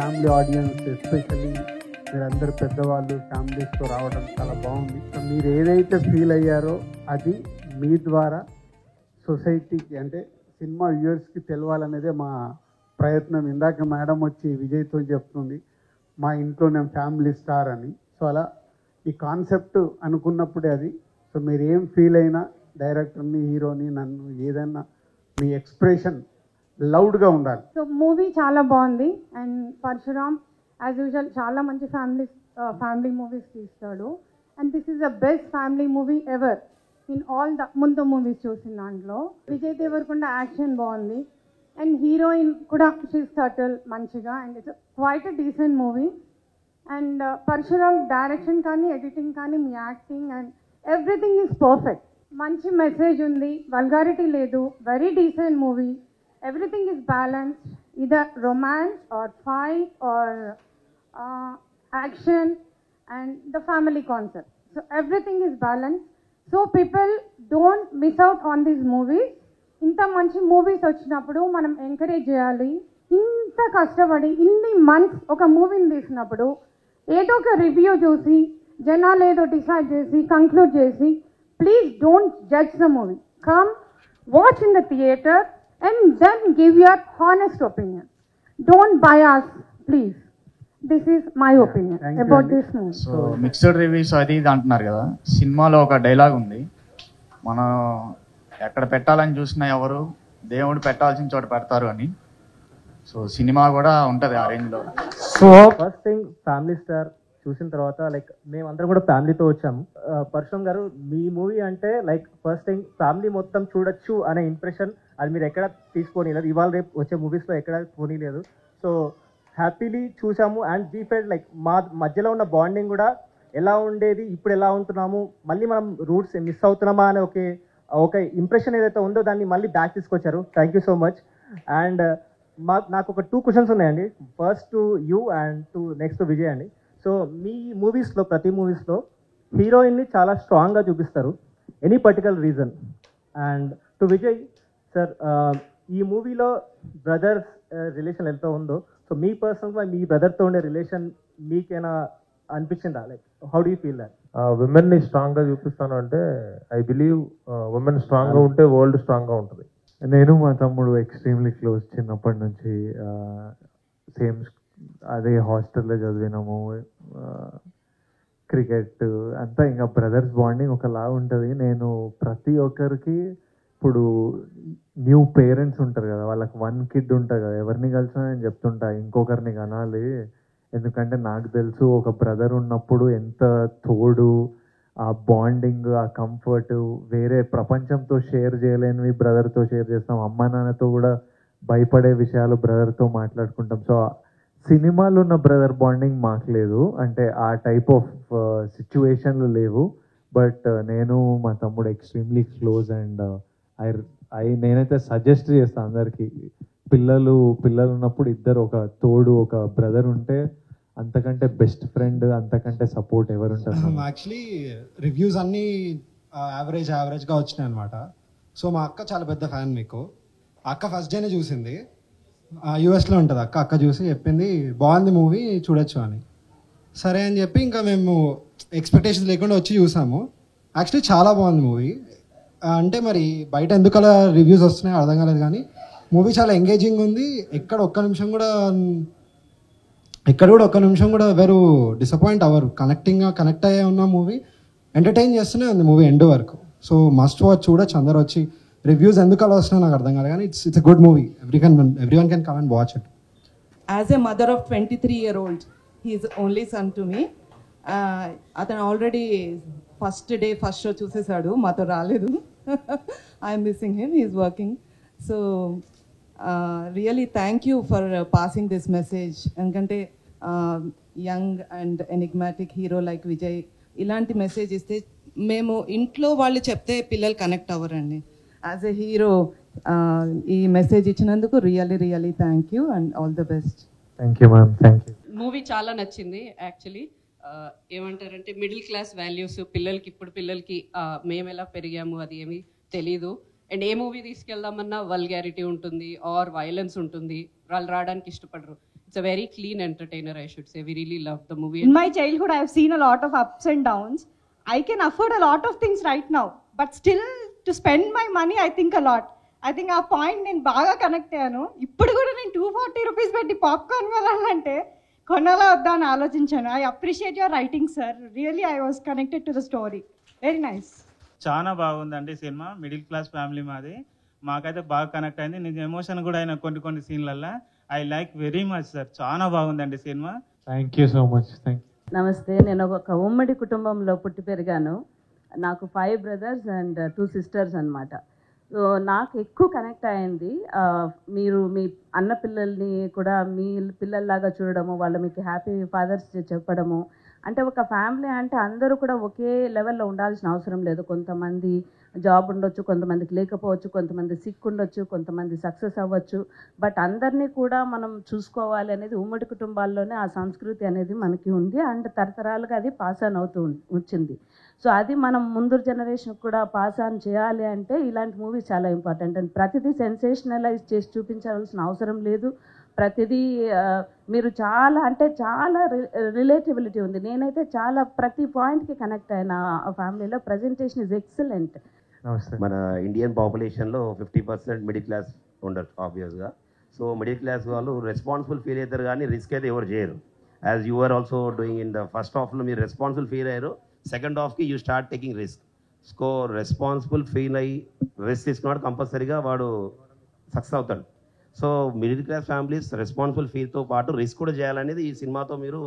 Family audience especially మీరందరూ పెద్దవాళ్ళు ఫ్యామిలీస్తో రావడం చాలా బాగుంది. సో మీరు ఏదైతే ఫీల్ అయ్యారో అది మీ ద్వారా సొసైటీకి అంటే సినిమా వ్యూవర్స్కి తెలవాలనేదే మా ప్రయత్నం. ఇందాక మేడం వచ్చి విజయ్తో చెప్తుంది మా ఇంట్లో నేను ఫ్యామిలీ స్టార్ అని. సో అలా ఈ కాన్సెప్ట్ అనుకున్నప్పుడే అది. సో మీరు ఏం ఫీల్ అయినా డైరెక్టర్ని హీరోని నన్ను ఏదైనా మీ ఎక్స్ప్రెషన్ లౌడ్గా ఉండాలి. సో మూవీ చాలా బాగుంది. అండ్ పరశురామ్ యాజ్ యూజువల్ చాలా మంచి ఫ్యామిలీ మూవీస్ తీస్తాడు. And this is the best family movie ever in all the ముందు మూవీస్ చూసిన దాంట్లో. విజయ్ దేవరకొండ యాక్షన్ బాగుంది అండ్ హీరోయిన్ కూడా షీస్ సటిల్ మంచిగా. And it's quite a decent movie. And Parasuram direction కానీ ఎడిటింగ్ కానీ మీ acting and everything is perfect. మంచి మెసేజ్ ఉంది, వల్గారిటీ లేదు, very decent movie. Everything is balanced, either romance or fight or action and the family concept. So everything is balanced. So people don't miss out on these movies. ఇంత మంచి movies వచ్చినప్పుడు మనం encourage చేయాలి. ఇంత కష్టపడి ఇన్ని months ఒక మూవీని తీసినప్పుడు ఏదో ఒక రివ్యూ చూసి జనాలు ఏదో డిసైడ్ చేసి కంక్లూడ్ చేసి please don't judge the movie. Come watch in the theatre and then give your honest opinion. Don't bias, please. This is my opinion about this movie. So mixed reviews అది ఇది అంటున్నారు కదా. సినిమాలో ఒక dialogue ఉంది, మనం ఎక్కడ పెట్టాలని చూసినా ఎవరు దేవుడు పెట్టాల్సిన చోట పెడతారు అని. సో సినిమా కూడా ఉంటుంది ఆ రేంజ్లో. So first thing family star చూసిన తర్వాత లైక్ మేమందరం కూడా ఫ్యామిలీతో వచ్చాము. పరశురామ్ గారు మీ మూవీ అంటే లైక్ ఫస్ట్ థింగ్ ఫ్యామిలీ మొత్తం చూడొచ్చు అనే ఇంప్రెషన్ అది మీరు ఎక్కడ తీసుకోనిలేదు. ఇవాళ రేపు వచ్చే మూవీస్లో ఎక్కడ పోనీలేదు. సో హ్యాపీలీ చూసాము. అండ్ వీ ఫెల్ట్ లైక్ మా మధ్యలో ఉన్న బాండింగ్ కూడా ఎలా ఉండేది, ఇప్పుడు ఎలా ఉంటున్నాము, మళ్ళీ మనం రూట్స్ మిస్ అవుతున్నామా అనే ఒక ఇంప్రెషన్ ఏదైతే ఉందో దాన్ని మళ్ళీ బ్యాక్ తీసుకొచ్చారు. Thank you so much. And నాకు ఒక 2 క్వశ్చన్స్ ఉన్నాయండి. First to you and next Vijay అండి. సో మీ మూవీస్లో ప్రతి మూవీస్లో హీరోయిన్ని చాలా స్ట్రాంగ్గా చూపిస్తారు. Any particular reason? And to Vijay sir, ఈ మూవీలో బ్రదర్స్ రిలేషన్ ఎంత ఉందో, సో మీ పర్సనల్గా మీ బ్రదర్తో ఉండే రిలేషన్ మీకేనా అనిపించిందా? Like how do you feel that? విమెన్ని స్ట్రాంగ్గా చూపిస్తాను అంటే ఐ బిలీవ్ విమెన్ స్ట్రాంగ్గా ఉంటే వరల్డ్ స్ట్రాంగ్గా ఉంటుంది. నేను మా తమ్ముడు ఎక్స్ట్రీమ్లీ క్లోజ్. చిన్నప్పటి నుంచి సేమ్ అదే హాస్టల్లో చదివినాము. క్రికెట్ అంతా ఇంకా బ్రదర్స్ బాండింగ్ ఒకలా ఉంటుంది. నేను ప్రతి ఒక్కరికి ఇప్పుడు న్యూ పేరెంట్స్ ఉంటారు కదా, వాళ్ళకి 1 కిడ్ ఉంటుంది కదా, ఎవరిని కలిసినా నేను చెప్తుంటా ఇంకొకరిని కనాలి. ఎందుకంటే నాకు తెలుసు ఒక బ్రదర్ ఉన్నప్పుడు ఎంత తోడు, ఆ బాండింగ్, ఆ కంఫర్ట్ వేరే ప్రపంచంతో షేర్ చేయలేనివి బ్రదర్తో షేర్ చేస్తాం. అమ్మా నాన్నతో కూడా భయపడే విషయాలు బ్రదర్తో మాట్లాడుకుంటాం. సో సినిమాలో ఉన్న బ్రదర్ బాండింగ్ మాకు లేదు, అంటే ఆ టైప్ ఆఫ్ సిచ్యువేషన్లు లేవు. బట్ నేను మా తమ్ముడు ఎక్స్ట్రీమ్లీ క్లోజ్. అండ్ నేనైతే సజెస్ట్ చేస్తాను అందరికి, పిల్లలు ఉన్నప్పుడు ఇద్దరు ఒక తోడు ఒక బ్రదర్ ఉంటే అంతకంటే బెస్ట్ ఫ్రెండ్, అంతకంటే సపోర్ట్ ఎవరు ఉంటారు? యాక్చువల్లీ రివ్యూస్ అన్నీ యావరేజ్గా వచ్చినాయి అనమాట. సో మా అక్క చాలా పెద్ద ఫ్యాన్ మీకు. అక్క ఫస్ట్ డేనే చూసింది, యూఎస్లో ఉంటుంది అక్క చూసి చెప్పింది బాగుంది మూవీ చూడొచ్చు అని. సరే అని చెప్పి ఇంకా మేము ఎక్స్పెక్టేషన్స్ లేకుండా వచ్చి చూసాము. యాక్చువల్లీ చాలా బాగుంది మూవీ. అంటే మరి బయట ఎందుకు అలా రివ్యూస్ వస్తున్నాయో అర్థం కాలేదు, కానీ మూవీ చాలా ఎంగేజింగ్ ఉంది. ఎక్కడ ఒక్క నిమిషం కూడా ఎవరు డిసప్పాయింట్ అవ్వరు. కనెక్ట్ అయ్యే ఉన్న మూవీ, ఎంటర్టైన్ చేస్తూనే ఉంది మూవీ ఎండ్ వరకు. సో మస్ట్ వాచ్, చూడొచ్చు అందరు వచ్చి. రివ్యూస్ ఎందుకు అలా వస్తున్నాయో నాకు అర్థం కాలేదు, కానీ it's a good movie. Everyone can come and watch it. As a mother of 23-year-old, he is only son to me. అతను ఆల్రెడీ ఫస్ట్ షో చూసేసాడు, మాతో రాలేదు. I'm missing him, he is working. So really thank you for passing this message. ఎందుకంటే young and enigmatic hero like Vijay ఇలాంటి message ఇస్తే, మేము ఇంట్లో వాళ్ళు చెప్తే పిల్లలు కనెక్ట్ అవ్వరండి. యాజ్ ఎ హీరో ఈ మెసేజ్ ఇచ్చినందుకు really thank you and all the best. Thank you ma'am, thank you. Movie చాలా నచ్చింది యాక్చువల్లీ. ఏమంటారంటే మిడిల్ క్లాస్ వాల్యూస్ ఇప్పుడు పిల్లలకి మేము ఎలా పెరిగాము అది ఏమీ తెలీదు. అండ్ ఏ మూవీ తీసుకెళ్దామన్నా వల్గారిటీ ఉంటుంది ఆర్ వైలెన్స్ ఉంటుంది, వాళ్ళు రావడానికి ఇష్టపడరు. it's a very clean entertainer, I should say. We really loved the movie. In my childhood, I have seen a lot of ups and downs. I can afford a lot of things right now, but still to spend my money, I think a lot. I think ఆ point నేను బాగా connect అయ్యాను. ఇప్పుడు కూడా నేను 240 rupees పెట్టి popcorn కొనాలంటే కొనాలా వద్దా అని ఆలోచించాను. I appreciate your writing sir. Really I was connected to the story. Very nice. చాలా బాగుందండి సినిమా. మిడిల్ క్లాస్ ఫ్యామిలీ మాది. మాకైతే బాగా కనెక్ట్ అయింది. నేను ఎమోషన్ కూడా అయినా కొన్ని సీన్లల్లో. I like very much sir. చాలా బాగుందండి సినిమా. Thank you so much. Thank you. నమస్తే. నేను ఒక ఉమ్మడి కుటుంబంలో పుట్టి పెరిగాను. నాకు 5 brothers and 2 sisters అన్నమాట. సో నాకు ఎక్కువ కనెక్ట్ అయింది మీరు మీ అన్న పిల్లల్ని కూడా మీ పిల్లల్లాగా చూడడము, వాళ్ళు మీకు హ్యాపీ ఫాదర్స్ చెప్పడము. అంటే ఒక ఫ్యామిలీ అంటే అందరూ కూడా ఒకే లెవెల్లో ఉండాల్సిన అవసరం లేదు. కొంతమంది జాబ్ ఉండొచ్చు, కొంతమందికి లేకపోవచ్చు, కొంతమంది సిక్ ఉండొచ్చు, కొంతమంది సక్సెస్ అవ్వచ్చు. బట్ అందరినీ కూడా మనం చూసుకోవాలి అనేది ఉమ్మడి కుటుంబాల్లోనే ఆ సంస్కృతి అనేది మనకి ఉంది. అండ్ తరతరాలుగా అది పాస్ ఆన్ అవుతూ వచ్చింది. సో అది మనం ముందు జనరేషన్ కూడా పాస్ ఆన్ చేయాలి అంటే ఇలాంటి మూవీస్ చాలా ఇంపార్టెంట్. అండ్ ప్రతిదీ సెన్సేషనలైజ్ చేసి చూపించాల్సిన అవసరం లేదు. ప్రతిదీ మీరు చాలా అంటే చాలా రిలేటబిలిటీ ఉంది. నేనైతే చాలా ప్రతి పాయింట్కి కనెక్ట్ అయిన ఫ్యామిలీలో. Presentation is excellent. మన ఇండియన్ పాపులేషన్లో 50% మిడిల్ క్లాస్ ఉండరు ఆబ్వియస్గా. సో మిడిల్ క్లాస్ వాళ్ళు రెస్పాన్సిబుల్ ఫీల్ అవుతారు కానీ రిస్క్ అయితే ఎవరు చేయరు. As you are also doing in the first హాఫ్లో మీరు రెస్పాన్సిబుల్ ఫీల్ అయ్యారు. సెకండ్ హాఫ్కి you start taking risk. So responsible feel అయ్యి రిస్క్ తీసుకున్నాడు కంపల్సరీగా వాడు సక్సెస్ అవుతాడు. So middle class families responsible ఫీల్తో పాటు రిస్క్ కూడా చేయాలనేది ఈ సినిమాతో మీరు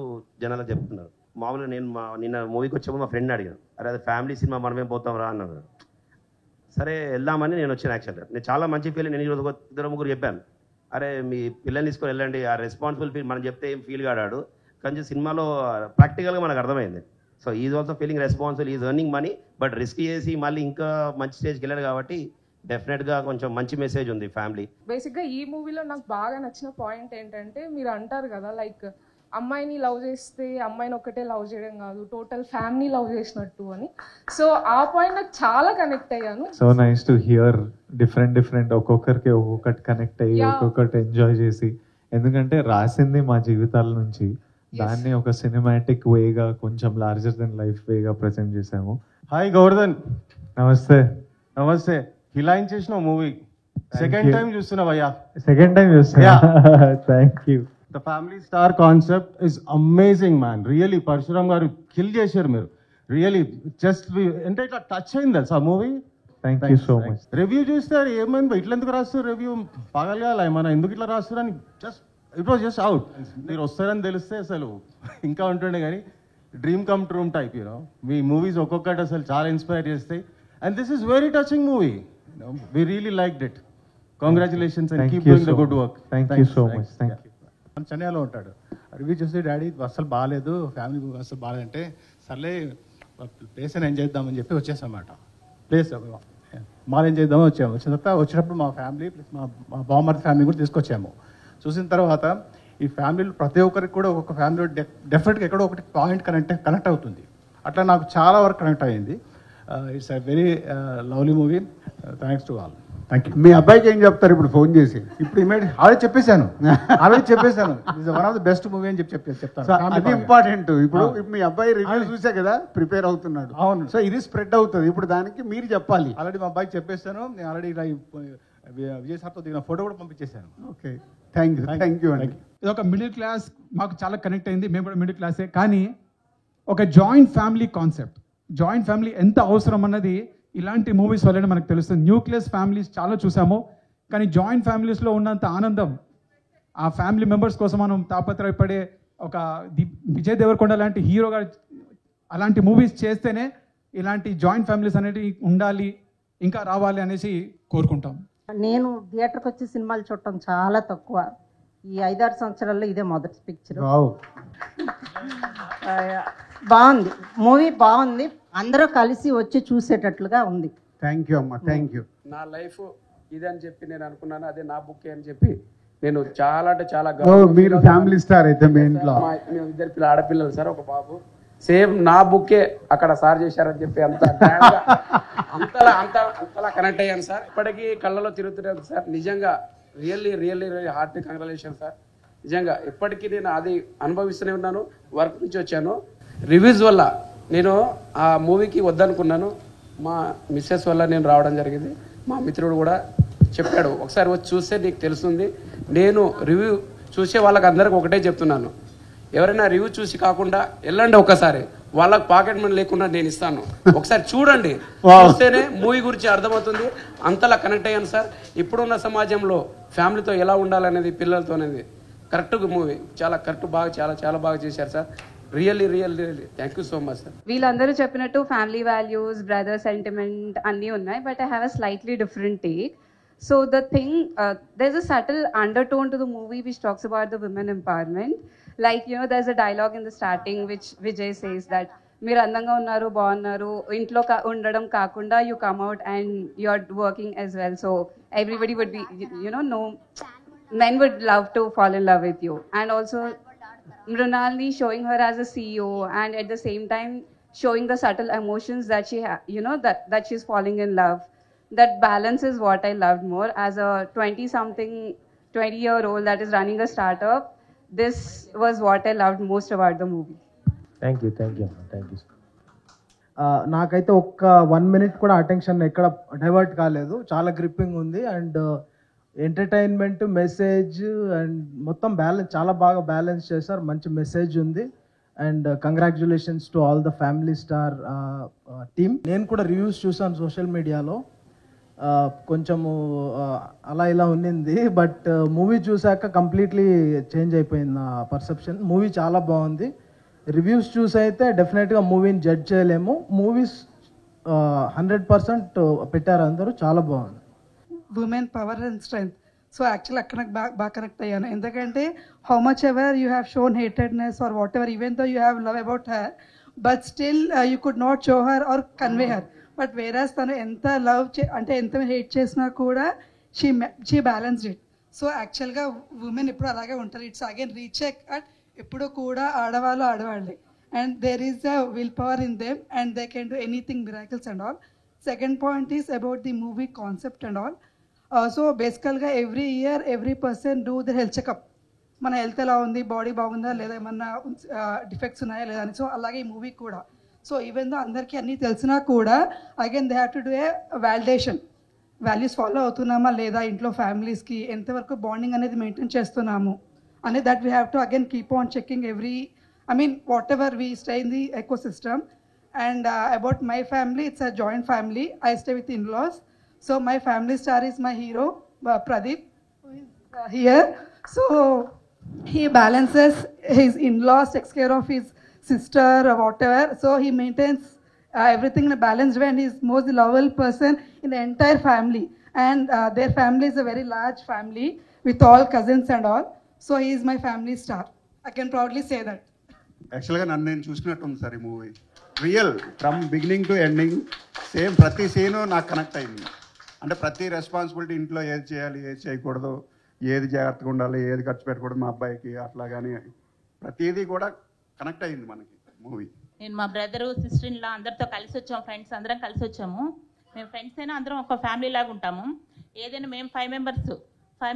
జనాలకు చెప్తున్నారు. మామూలుగా నేను నిన్న మూవీకి వచ్చేప్పుడు మా ఫ్రెండ్ అడిగాను, అరే అది ఫ్యామిలీ సినిమా మనమేం పోతాం రా అన్నారు. సరే వెళ్దామని నేను వచ్చాను. యాక్చువల్గా నేను చాలా మంచి ఫీల్. నేను ఈరోజు 2-3 చెప్పాను, అరే మీ పిల్లల్ని తీసుకొని వెళ్ళండి, ఆ రెస్పాన్సిబుల్ ఫీల్ మనం చెప్తే ఏం ఫీల్ కాడాడు. కొంచెం సినిమాలో ప్రాక్టికల్గా మనకు అర్థమైంది. So is also feeling responsible, is earning money, but risk చేసి మళ్ళీ ఇంకా మంచి స్టేజ్కి వెళ్ళాడు కాబట్టి డెఫినెట్గా కొంచెం మంచి మెసేజ్ ఉంది ఫ్యామిలీ. బేసిక్గా ఈ మూవీలో నాకు బాగా నచ్చిన పాయింట్ ఏంటంటే మీరు అంటారు కదా లైక్ అమ్మాయిని లవ్ చేస్తే అమ్మాయిని ఒక్కటే లవ్ చేయడం కాదు, టోటల్ ఫ్యామిలీ లవ్ చేసినట్టు అని. సో ఆ పాయింట్ నాకు చాలా కనెక్ట్ అయ్యాను. So nice to hear different ఒక్కొక్కరికి ఒక్కొక్కటి కనెక్ట్ అయ్యి ఒక్కొక్కటి ఎంజాయ్ చేసి. ఎందుకంటే రాసింది మా జీవితాల నుంచి, దాన్ని ఒక సినిమాటిక్ వేగా కొంచెం లార్జర్ దెన్ లైఫ్ వేగా ప్రెజెంట్ చేసాము. హాయ్ గౌర్ధన్. నమస్తే. నమస్తే. హిలాయిన్ చేసిన మూవీ సెకండ్ టైం చూస్తున్నావయ్యా? సెకండ్ టైం చూస్తున్నా. Thank you. The family star concept is amazing man. Really Parasuram గారు కిల్ చేశారు మీరు. రియలీ జస్ట్ అంటే ఇట్లా టచ్ అయింది తెలుసా ఆ movie. Thank you so much. Review చూస్తారు ఏమైంది ఇట్లా ఎందుకు రాస్తారు రివ్యూ, పగలగాల ఏమన్నా ఎందుకు ఇట్లా రాస్తారని. Just it was just out. మీరు వస్తారని తెలిస్తే అసలు ఇంకా ఉంటుండే. కానీ dream come true type you know మీ మూవీస్ ఒక్కొక్కటి అసలు చాలా ఇన్స్పైర్ చేస్తాయి. And this is very touching movie. We really liked it. Congratulations and keep doing the good work. Thank you so much. Thank you. మన చెన్నైలో ఉంటాడు. రివ్యూ చూసి daddy అస్సలు బాగాలేదు, ఫ్యామిలీ మూవీ అస్సలు బాగాలేదంటే సర్లే ప్లేస్ అని ఎంజాయ్ చేద్దామని చెప్పి వచ్చేసామాట. ప్లేస్ మాల్ ఎంజాయ్ చేద్దామని వచ్చాము. వచ్చిన తర్వాత వచ్చినప్పుడు మా ఫ్యామిలీ ప్లస్ మా బావమర్ది ఫ్యామిలీ కూడా తీసుకొచ్చాము. చూసిన తర్వాత ఈ ఫ్యామిలీలో ప్రతి ఒక్కరికి కూడా ఒక్కొక్క ఫ్యామిలీలో డెఫినెట్గా ఎక్కడో ఒకటి పాయింట్ కనెక్ట్ అవుతుంది. అట్లా నాకు చాలా వరకు కనెక్ట్ అయ్యింది. It's a very lovely movie. Thanks to all. Thank you. మీ అబ్బాయికి ఏం చెప్తారు ఇప్పుడు ఫోన్ చేసి? ఇప్పుడు ఆల్రెడీ చెప్పేశాను. It's one of the best movie అని చెప్తాను. అది ఇంపార్టెంట్. ఇప్పుడు మీ అబ్బాయి రివ్యూ చూసే కదా ప్రిపేర్ అవుతున్నాడు. అవును. సో ఇది స్ప్రెడ్ అవుతుంది. ఇప్పుడు దానికి మీరు చెప్పాలి. ఆల్రెడీ మా అబ్బాయికి చెప్పేస్తాను. నేను ఆల్రెడీ విజయ్ సార్తో దిగిన ఫోటో కూడా పంపించేశాను. ఓకే. థ్యాంక్ యూ అండి. ఇది ఒక మిడిల్ క్లాస్ మాకు చాలా కనెక్ట్ అయింది. మేము కూడా మిడిల్ క్లాసే. కానీ ఒక joint family concept, joint family ఎంత అవసరం అన్నది ఇలాంటి మూవీస్ వల్లనే మనకు తెలుస్తుంది. న్యూక్లియస్ ఫ్యామిలీస్ చాలా చూసాము, కానీ జాయింట్ ఫ్యామిలీస్లో ఉన్నంత ఆనందం, ఆ ఫ్యామిలీ మెంబర్స్ కోసం మనం తాపత్రయపడే ఒక విజయ్ దేవరకొండ లాంటి హీరోగా అలాంటి మూవీస్ చేస్తేనే ఇలాంటి జాయింట్ ఫ్యామిలీస్ అనేవి ఉండాలి, ఇంకా రావాలి అనేసి కోరుకుంటాం. నేను థియేటర్కి వచ్చి సినిమాలు చూడటం చాలా తక్కువ. ఈ 5-6 సంవత్సరాల్లో ఇదే మొదటి పిక్చర్. బాగుంది మూవీ, బాగుంది. అందరూ కలిసి వచ్చి చూసేటట్లుగా ఉంది. థ్యాంక్ యూ అమ్మా. Thank you. నా లైఫ్ ఇదని చెప్పి నేను అనుకున్నాను, అదే నా బుక్ అని చెప్పి నేను చాలా అంటే చాలా మీరు ఫ్యామిలీ స్టార్ అయితే మీ ఇంట్లో మేము 2 ఆడపిల్లలు సార్, ఒక బాబు. సేమ్ నా బుక్కే అక్కడ సార్ చేశారని చెప్పి అంతలా కనెక్ట్ అయ్యాను సార్. ఇప్పటికీ కళ్ళలో తిరుగుతున్నాను సార్. నిజంగా రియల్లీ హార్ట్ కంగ్రాచులేషన్ సార్. నిజంగా ఎప్పటికీ నేను అది అనుభవిస్తూనే ఉన్నాను. వర్క్ నుంచి వచ్చాను. రివ్యూస్ వల్ల నేను ఆ మూవీకి వద్దనుకున్నాను. మా మిస్సెస్ వల్ల నేను రావడం జరిగింది. మా మిత్రుడు కూడా చెప్పాడు, ఒకసారి వచ్చి చూస్తే నీకు తెలుస్తుంది. నేను రివ్యూ చూసే వాళ్ళకి అందరికి ఒకటే చెప్తున్నాను, ఎవరైనా రివ్యూ చూసి కాకుండా వెళ్ళండి ఒకసారి, వాళ్ళకి పాకెట్ మనీ లేకుండా నేను ఇస్తాను, ఒకసారి చూడండి, చూస్తేనే మూవీ గురించి అర్థమవుతుంది. అంతలా కనెక్ట్ అయ్యాను సార్. ఇప్పుడున్న సమాజంలో ఫ్యామిలీతో ఎలా ఉండాలనేది, పిల్లలతో అనేది కరెక్ట్గా మూవీ చాలా కరెక్ట్, బాగా చాలా చాలా బాగా చేశారు sir. Really really thank you so much sir. వీళ్ళందరూ చెప్పినట్టు ఫ్యామిలీ వాల్యూస్, బ్రదర్ సెంటిమెంట్ అన్నీ ఉన్నాయి, but I have a slightly different take. So the thing, there's a subtle undertone to the movie which talks about the women empowerment. Like, you know, there's a dialogue in the starting which Vijay says that మీరు అందంగా ఉన్నారు, బాగున్నారు, ఇంట్లో ఉండడం కాకుండా you come out and you're working as well. So everybody would be, you know, no men would love to fall in love with you. And also Mrunalini showing her as a CEO and at the same time showing the subtle emotions that she you know, that she's falling in love. That balance is what I loved more. As a 20-year-old that is running a startup, this was what I loved most about the movie. Thank you. నాకైతే ఒక్క 1 minute కూడా attention ఎక్కడ divert కాలేదు. చాలా gripping ఉంది and entertainment, message and మొత్తం balance చాలా బాగా బ్యాలెన్స్ చేశారు. మంచి మెసేజ్ ఉంది and congratulations to all the family star team. నేను కూడా రివ్యూస్ చూసాను సోషల్ మీడియాలో, కొంచెము అలా ఇలా ఉన్నింది, బట్ మూవీ చూసాక కంప్లీట్లీ చేంజ్ అయిపోయింది నా పర్సెప్షన్. మూవీ చాలా బాగుంది. రివ్యూస్ చూసి అయితే డెఫినెట్గా మూవీని జడ్జ్ చేయలేము. మూవీస్ 100% పెట్టారు అందరూ, చాలా బాగుంది. Women power and strength. So actually అక్కడ నాకు బాగా కనెక్ట్ అయ్యాను. ఎందుకంటే how much ever you have shown hatedness or whatever, even though you have love about her, but still you could not show her or convey her. But whereas తను ఎంత love అంటే ఎంత hate చేసినా కూడా she balanced it. So యాక్చువల్గా women ఎప్పుడు అలాగే ఉంటారు. ఇట్స్ అగైన్ రీచెక్ అట్ ఎప్పుడు కూడా ఆడవాళ్ళే and there is a will power in them and they can do anything miracles and all. Second point is about the movie concept and all. So బేసికల్గా every year every person do the health checkup. మన health ఎలా ఉంది, body బాగుందా లేదా, ఏమన్నా defects ఉన్నాయా లేదా అని. సో అలాగే ఈ మూవీ కూడా. సో ఈవెన్ దో అందరికీ అన్నీ తెలిసినా కూడా again they have to do a validation. Values follow అవుతున్నామా లేదా, ఇంట్లో ఫ్యామిలీస్కి ఎంతవరకు బాండింగ్ అనేది మెయింటైన్ చేస్తున్నాము అనేది, that we have to again keep on checking every, I mean whatever we stay in the ecosystem. And about my family, it's a joint family. I stay with in-laws. So my family star is my hero, Pradeep, who is here. So he balances his in-laws, takes care of his sister or whatever. So he maintains everything in a balanced way, and he's most lovable person in the entire family. And their family is a very large family with all cousins and all. So he is my family star. I can proudly say that. యాక్చువల్గా నన్ను నేను చూసినట్టు ఉంది sir ఈ movie. Real from beginning to ending same ప్రతి scene నాకు connect అయింది. అంటే ప్రతి రెస్పాన్సిబిలిటీ, ఇంట్లో ఏది చేయాలి, ఏది చేయకూడదు, ఏది జాగ్రత్తగా ఉండాలి, ఏది ఖర్చు పెట్టకూడదు మా అబ్బాయికి, అట్లా కానీ ప్రతిదీ కూడా కనెక్ట్ అయింది మనకి మూవీ. నేను మా బ్రదరు, సిస్టర్ ఇన్ లా అందరితో కలిసి వచ్చాము, ఫ్రెండ్స్ అందరం కలిసి వచ్చాము. మేము ఫ్రెండ్స్ అయినా అందరం ఒక ఫ్యామిలీ లాగా ఉంటాము. ఏదైనా మేము 5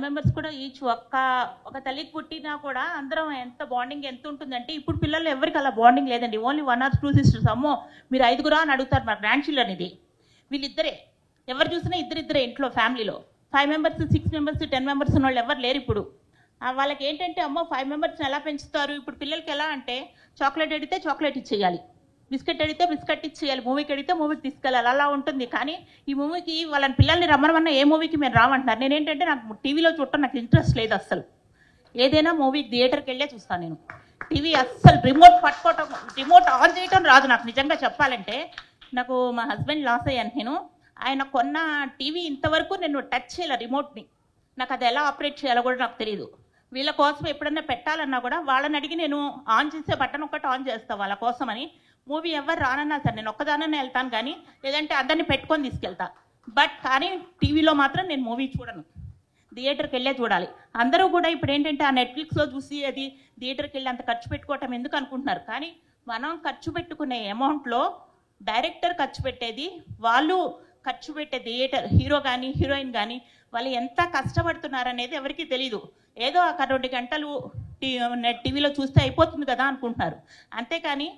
మెంబర్స్ కూడా ఈచ్ ఒక తల్లికి పుట్టినా కూడా అందరం ఎంత బాండింగ్ ఎంత ఉంటుందంటే, ఇప్పుడు పిల్లలు ఎవరికి అలా బాండింగ్ లేదండి. Only 1 or 2 sisters. అమ్మో మీరు 5 అని అడుగుతారు మా గ్రాండ్ చిల్డ్రన్. ఇది వీళ్ళిద్దరే, ఎవరు చూసినా ఇద్దరిద్దరే ఇంట్లో ఫ్యామిలీలో. 5 మెంబర్స్, 6 మెంబర్స్, 10 మెంబర్స్ ఉన్న వాళ్ళు ఎవరు లేరు ఇప్పుడు. వాళ్ళకి ఏంటంటే అమ్మో 5 మెంబర్స్ని ఎలా పెంచుతారు. ఇప్పుడు పిల్లలకి ఎలా అంటే చాక్లెట్ అడిగితే చాక్లెట్ ఇచ్చేయాలి, బిస్కెట్ అడిగితే బిస్కెట్ ఇచ్చేయాలి, మూవీకి అడిగితే మూవీకి తీసుకెళ్ళాలి, అలా ఉంటుంది. కానీ ఈ మూవీకి వాళ్ళని పిల్లల్ని రమ్మనమన్నా ఏ మూవీకి మేము రామంటున్నారు. నేనేంటంటే నాకు టీవీలో చూడటం నాకు ఇంట్రెస్ట్ లేదు అస్సలు. ఏదైనా మూవీ థియేటర్కి వెళ్ళే చూస్తాను నేను. టీవీ అస్సలు రిమోట్ ఆన్ చేయటం రాదు నాకు. నిజంగా చెప్పాలంటే నాకు మా హస్బెండ్ లాస్ అయ్యాను నేను. ఆయన కొన్న టీవీ ఇంతవరకు నేను టచ్ చేయాలి రిమోట్ని. నాకు అది ఎలా ఆపరేట్ చేయాలో కూడా నాకు తెలియదు. వీళ్ళ కోసం ఎప్పుడన్నా పెట్టాలన్నా కూడా వాళ్ళని అడిగి నేను ఆన్ చేసే బటన్ ఒకటి ఆన్ చేస్తాను వాళ్ళ కోసం అని. మూవీ ఎవరు రానన్నా సరే నేను ఒక్కదాననే వెళ్తాను, కానీ లేదంటే అందరినీ పెట్టుకొని తీసుకెళ్తా. కానీ టీవీలో మాత్రం నేను మూవీ చూడను, థియేటర్కి వెళ్ళే చూడాలి. అందరూ కూడా ఇప్పుడు ఏంటంటే ఆ నెట్ఫ్లిక్స్లో చూసి అది థియేటర్కి వెళ్ళి అంత ఖర్చు పెట్టుకోవటం ఎందుకు అనుకుంటున్నారు. కానీ మనం ఖర్చు పెట్టుకునే అమౌంట్లో డైరెక్టర్ ఖర్చు పెట్టేది, వాళ్ళు ఖర్చు పెట్టే థియేటర్ హీరో కానీ హీరోయిన్ కానీ వాళ్ళు ఎంత కష్టపడుతున్నారనేది ఎవరికీ తెలీదు. ఏదో ఒక 2 గంటలు నెట్ టీవీలో చూస్తే అయిపోతుంది కదా అనుకుంటున్నారు. అంతేకాని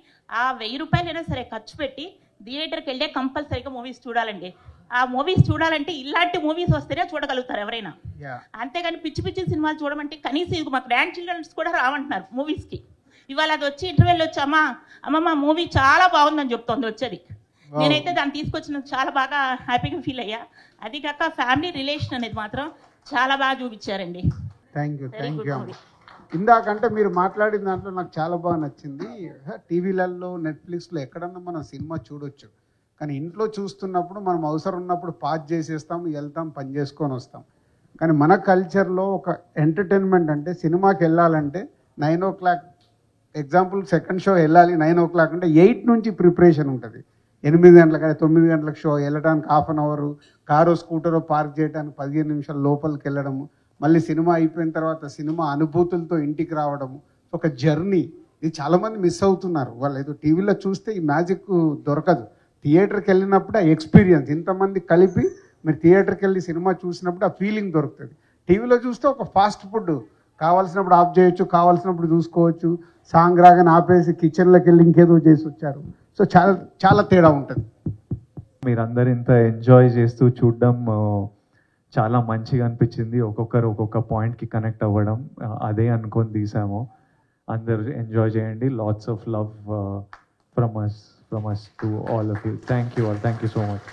ఆ 1000 రూపాయలైనా సరే ఖర్చు పెట్టి థియేటర్కి వెళ్ళే కంపల్సరీగా మూవీస్ చూడాలండి. ఆ మూవీస్ చూడాలంటే ఇలాంటి మూవీస్ వస్తేనే చూడగలుగుతారు ఎవరైనా. అంతేగాని పిచ్చి పిచ్చి సినిమాలు చూడమంటే కనీసం ఇది మా గ్రాండ్ చిల్డ్రన్స్ కూడా రావంటున్నారు మూవీస్కి. ఇవాళ అది వచ్చి ఇంటర్వెల్ వచ్చి అమ్మ మూవీ చాలా బాగుందని చెప్తోంది వచ్చేది. నేనైతే దాన్ని తీసుకొచ్చిన చాలా బాగా హ్యాపీగా ఫీల్ అయ్యా. అది కాక ఫ్యామిలీ రిలేషన్ అనేది మాత్రం చాలా బాగా చూపించారండి. Thank you. ఇందాకంటే మీరు మాట్లాడిన దాంట్లో నాకు చాలా బాగా నచ్చింది. టీవీలలో నెట్ఫ్లిక్స్లో ఎక్కడన్నా మనం సినిమా చూడొచ్చు, కానీ ఇంట్లో చూస్తున్నప్పుడు మనం అవసరం ఉన్నప్పుడు పాజ్ చేసేస్తాం, వెళ్తాం, పని చేసుకొని వస్తాం. కానీ మన కల్చర్లో ఒక ఎంటర్టైన్మెంట్ అంటే సినిమాకి వెళ్ళాలంటే 9 o'clock, ఎగ్జాంపుల్ సెకండ్ షో వెళ్ళాలి 9 o'clock అంటే 8 నుంచి ప్రిపరేషన్ ఉంటుంది. 8 గంటలకు 9 గంటలకు షో వెళ్ళడానికి 1/2 hour, కారో స్కూటరో పార్క్ చేయడానికి 15 నిమిషాలు లోపలికి వెళ్ళడము, మళ్ళీ సినిమా అయిపోయిన తర్వాత సినిమా అనుభూతులతో ఇంటికి రావడము, ఒక జర్నీ. ఇది చాలామంది మిస్ అవుతున్నారు. వాళ్ళు ఏదో టీవీలో చూస్తే ఈ మ్యాజిక్ దొరకదు. థియేటర్కి వెళ్ళినప్పుడు ఆ ఎక్స్పీరియన్స్ ఇంతమంది కలిపి మీరు థియేటర్కి వెళ్ళి సినిమా చూసినప్పుడు ఆ ఫీలింగ్ దొరుకుతుంది. టీవీలో చూస్తే ఒక ఫాస్ట్ ఫుడ్, కావాల్సినప్పుడు ఆఫ్ చేయొచ్చు, కావాల్సినప్పుడు చూసుకోవచ్చు, సాంగ్ రాగానే ఆపేసి కిచెన్లోకి వెళ్ళి ఇంకేదో చేసి వచ్చారు. సో చాలా చాలా తేడా ఉంటుంది. మీరందరూ ఇంత ఎంజాయ్ చేస్తూ చూడడం చాలా మంచిగా అనిపించింది. ఒక్కొక్కరు ఒక్కొక్క పాయింట్కి కనెక్ట్ అవ్వడం అదే అనుకొని తీసాము. అందరు ఎంజాయ్ చేయండి. Lots of love from us to all of you. Thank you all. Thank you so much.